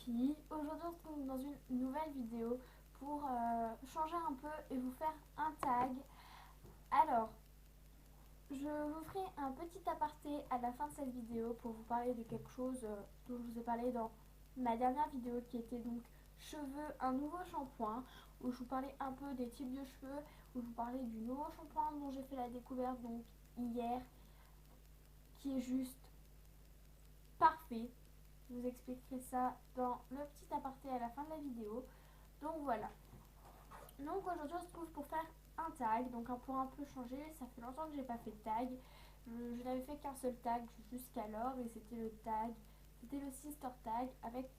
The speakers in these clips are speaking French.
filles, aujourd'hui on se retrouve dans une nouvelle vidéo pour changer un peu et vous faire un tag. Alors, je vous ferai un petit aparté à la fin de cette vidéo pour vous parler de quelque chose dont je vous ai parlé dans ma dernière vidéo qui était donc cheveux, un nouveau shampoing, où je vous parlais un peu des types de cheveux, où je vous parlais du nouveau shampoing dont j'ai fait la découverte donc hier, qui est juste parfait. Je vous expliquerai ça dans le petit aparté à la fin de la vidéo. Donc voilà. Donc aujourd'hui on se trouve pour faire un tag, donc pour un peu changer. Ça fait longtemps que j'ai pas fait de tag. Je n'avais fait qu'un seul tag jusqu'alors et c'était le tag, c'était le sister tag avec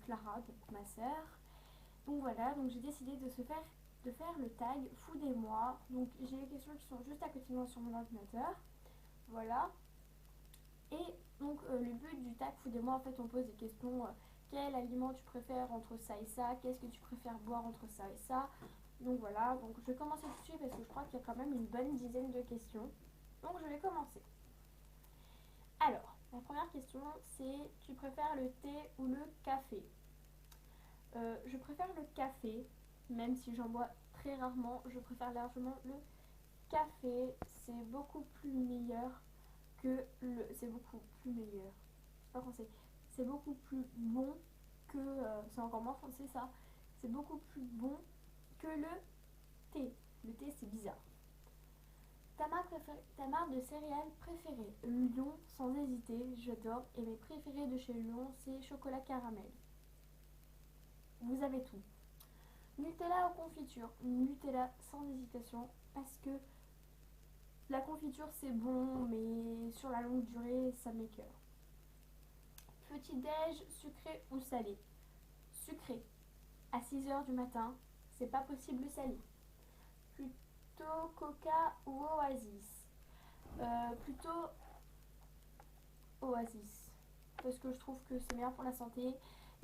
Clara, donc ma soeur. Donc voilà, donc j'ai décidé de faire le tag Food-et-moi. Donc j'ai les questions qui sont juste à côté de moi sur mon ordinateur. Voilà. Et donc le but du tag Food-et-moi, en fait on pose des questions. Quel aliment tu préfères entre ça et ça? Qu'est-ce que tu préfères boire entre ça et ça? Donc voilà, donc je vais commencer tout de suite parce que je crois qu'il y a quand même une bonne dizaine de questions. Donc je vais commencer. Alors, la première question c'est: tu préfères le thé ou le café? Je préfère le café, même si j'en bois très rarement. Je préfère largement le café. C'est beaucoup plus meilleur que le... C'est beaucoup plus meilleur. C'est pas français. C'est beaucoup plus bon que... c'est encore moins français ça. C'est beaucoup plus bon que le thé. Le thé c'est bizarre. Ta marque de céréales préférée? Lion, sans hésiter, j'adore. Et mes préférés de chez Lion, c'est chocolat caramel. Vous avez tout. Nutella ou confiture? Nutella sans hésitation, parce que la confiture c'est bon, mais sur la longue durée ça m'écoeure. Petit déj, sucré ou salé? Sucré. À 6 h du matin, c'est pas possible salé. Plutôt Coca ou Oasis? Plutôt Oasis, parce que je trouve que c'est meilleur pour la santé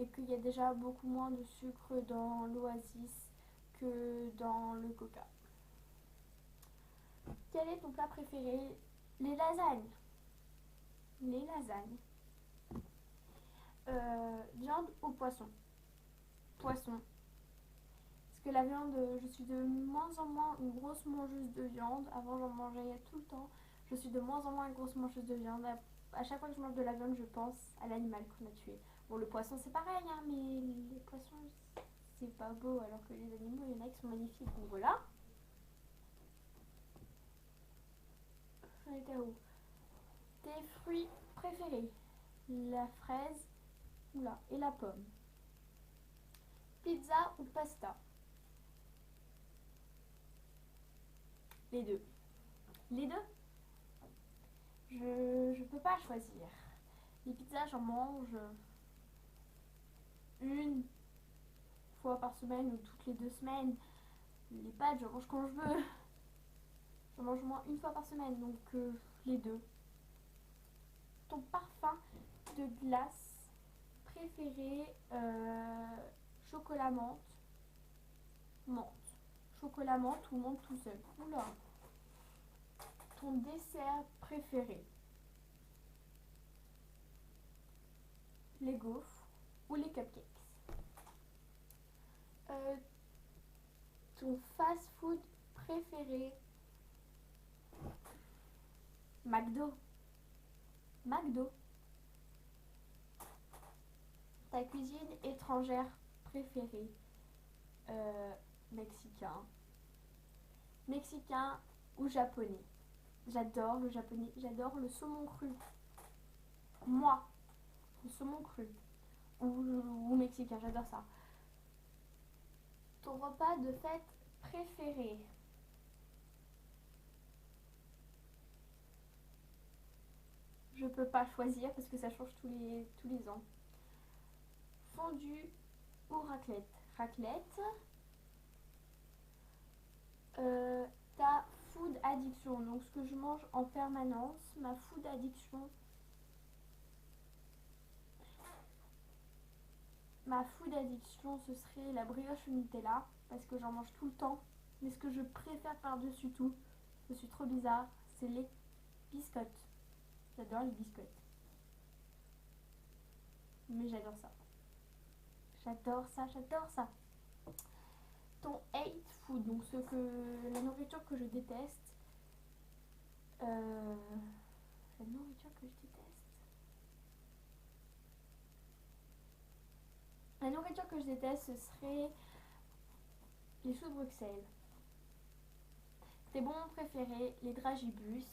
et qu'il y a déjà beaucoup moins de sucre dans l'Oasis que dans le Coca. Quel est ton plat préféré? Les lasagnes. Les lasagnes. Viande ou poisson? Poisson. Parce que la viande, je suis de moins en moins une grosse mangeuse de viande. Avant j'en mangeais tout le temps. Je suis de moins en moins une grosse mangeuse de viande. À chaque fois que je mange de la viande, je pense à l'animal qu'on a tué. Bon, le poisson c'est pareil, hein, mais les poissons c'est pas beau, alors que les animaux, il y en a qui sont magnifiques. Donc voilà. On était où? Tes fruits préférés? La fraise et la pomme. Pizza ou pasta? Les deux. Les deux? Je peux pas choisir. Les pizzas, j'en mange une fois par semaine ou toutes les 2 semaines. Les pâtes, j'en mange quand je veux. J'en mange au moins une fois par semaine, donc les deux. Ton parfum de glace préféré? Chocolat menthe. Menthe. Chocolat menthe ou menthe tout seul? Oula. Ton dessert préféré? Les gaufres ou les cupcakes? Euh, Ton fast-food préféré? McDo. McDo. Ta cuisine étrangère préférée? Mexicain. Mexicain ou japonais? J'adore le japonais. J'adore le saumon cru. Moi, le saumon cru. Ou mexicain, j'adore ça. Ton repas de fête préféré? Je peux pas choisir parce que ça change tous les ans. Fondue ou raclette? Raclette. Ta food addiction, donc ce que je mange en permanence, ma food addiction. Ma food addiction, ce serait la brioche au Nutella, parce que j'en mange tout le temps. Mais ce que je préfère par-dessus tout, je suis trop bizarre, c'est les biscottes. J'adore les biscottes. Mais j'adore ça. J'adore ça, j'adore ça. Ton hate food, donc la nourriture que je déteste. La nourriture que je déteste. La nourriture que je déteste, ce serait les choux de Bruxelles. Tes bonbons préférés, les dragibus.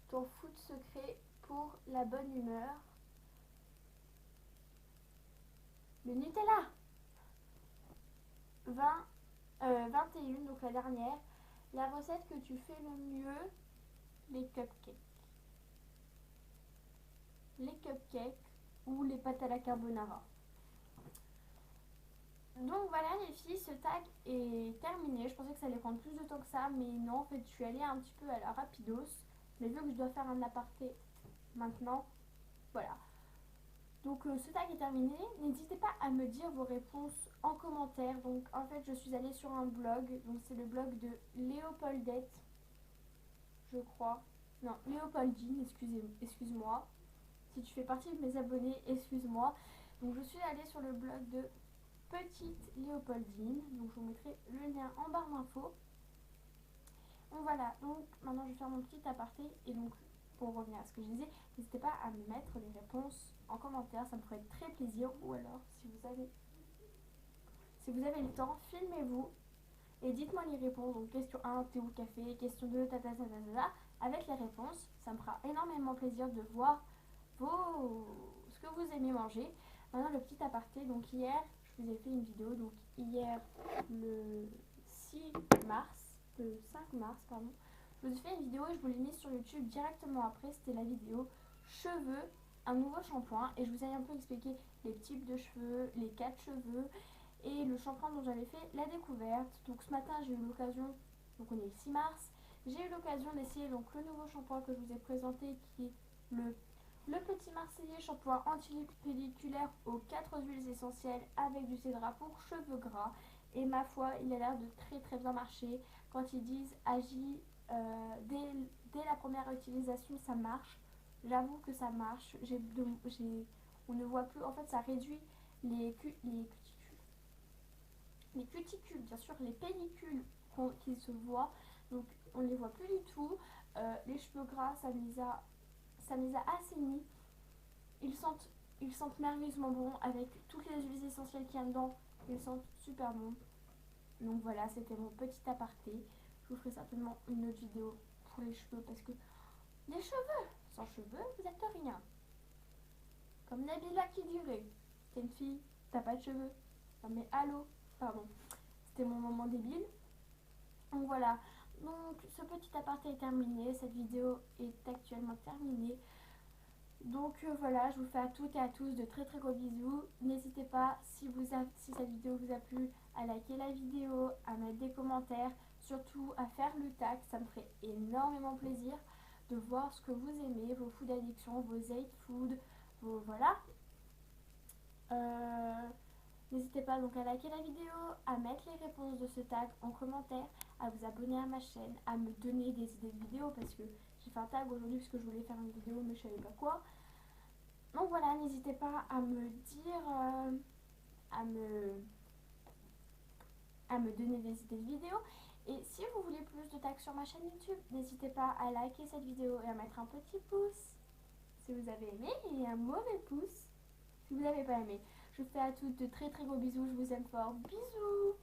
Ton food secret pour la bonne humeur. Le Nutella. 21, donc la dernière. La recette que tu fais le mieux, les cupcakes. Les cupcakes ou les pâtes à la carbonara. Donc voilà les filles, ce tag est terminé. Je pensais que ça allait prendre plus de temps que ça, mais non, en fait je suis allée un petit peu à la rapidos. Mais vu que je dois faire un aparté maintenant, voilà. Donc ce tag est terminé. N'hésitez pas à me dire vos réponses en commentaire. Donc en fait je suis allée sur un blog, donc c'est le blog de Léopoldette, je crois. Non, Léopoldine, excuse-moi. Si tu fais partie de mes abonnés, excuse-moi. Donc je suis allée sur le blog de Petite Léopoldine. Donc je vous mettrai le lien en barre d'infos. Donc voilà, donc maintenant je vais faire mon petit aparté. Et donc pour revenir à ce que je disais, n'hésitez pas à me mettre les réponses en commentaire, ça me ferait très plaisir. Ou alors si vous avez le temps, filmez-vous et dites-moi les réponses. Donc question 1, thé ou café, question 2, avec les réponses. Ça me fera énormément plaisir de voir ce que vous aimez manger. Maintenant le petit aparté, donc hier je vous ai fait une vidéo, donc hier le 5 mars pardon, je vous ai fait une vidéo et je vous l'ai mise sur YouTube directement après. C'était la vidéo cheveux, un nouveau shampoing, et je vous ai un peu expliqué les types de cheveux, les 4 cheveux et le shampoing dont j'avais fait la découverte. Donc ce matin j'ai eu l'occasion, donc on est le 6 mars, j'ai eu l'occasion d'essayer donc le nouveau shampoing que je vous ai présenté, qui est le Petit Marseillais shampoing anti-pelliculaire aux 4 huiles essentielles avec du cédra pour cheveux gras. Et ma foi, il a l'air de très très bien marcher. Quand ils disent agit dès la première utilisation, ça marche. J'avoue que ça marche. On ne voit plus, en fait ça réduit les cuticules, bien sûr, les pellicules qui se voient. Donc on ne les voit plus du tout. Les cheveux gras, ça me les a assainis. Ils sentent merveilleusement bon avec toutes les huiles essentielles qu'il y a dedans. Ils sentent super bon. Donc voilà, c'était mon petit aparté. Je vous ferai certainement une autre vidéo pour les cheveux parce que les cheveux, sans cheveux, vous êtes rien. Comme Nabila qui dirait, t'es une fille, t'as pas de cheveux. Non mais allô, pardon. C'était mon moment débile. Donc voilà. Donc ce petit aparté est terminé. Cette vidéo est actuellement terminée. Donc voilà, je vous fais à toutes et à tous de très très gros bisous. N'hésitez pas, si cette vidéo vous a plu, à liker la vidéo, à mettre des commentaires, surtout à faire le tag, ça me ferait énormément plaisir de voir ce que vous aimez, vos food addictions, vos hate food, vos voilà. N'hésitez pas donc à liker la vidéo, à mettre les réponses de ce tag en commentaire, à vous abonner à ma chaîne, à me donner des idées de vidéos parce que j'ai fait un tag aujourd'hui parce que je voulais faire une vidéo mais je savais pas quoi. Donc voilà, n'hésitez pas à me dire, à me donner des idées de vidéos. Et si vous voulez plus de tags sur ma chaîne YouTube, n'hésitez pas à liker cette vidéo et à mettre un petit pouce si vous avez aimé et un mauvais pouce si vous n'avez pas aimé. Je vous fais à toutes de très très gros bisous, je vous aime fort, bisous.